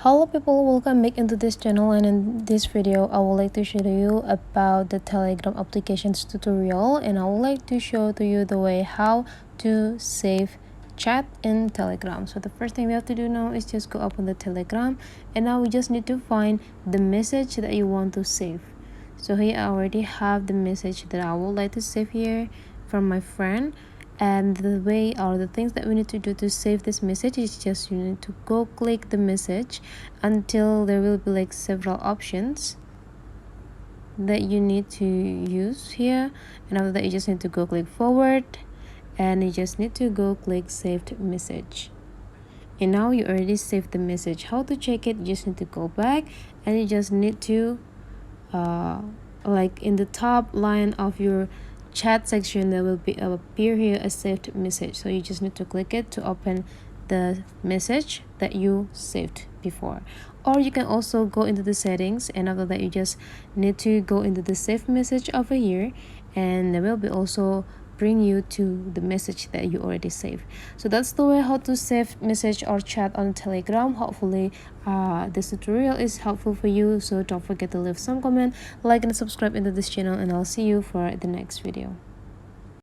Hello people, welcome back into this channel, and in this video I would like to show you about the Telegram applications tutorial, and I would like to show to you the way how to save chat in Telegram. So the first thing we have to do now is just go open the Telegram, and now we just need to find the message that you want to save. So here I already have the message that I would like to save here from my friend. And the way or the things that we need to do to save this message is just you need to go click the message until there will be like several options that you need to use here, and after that you just need to go click forward, and you just need to go click saved message. And now you already saved the message. How to check it? You just need to go back, and you just need to like in the top line of your chat section there will be appear here a saved message. So you just need to click it to open the message that you saved before. Or you can also go into the settings, and after that you just need to go into the save message over here, and there will be also bring you to the message that you already saved. So that's the way how to save message or chat on Telegram. Hopefully this tutorial is helpful for you. So don't forget to leave some comment, like and subscribe into this channel, and I'll see you for the next video.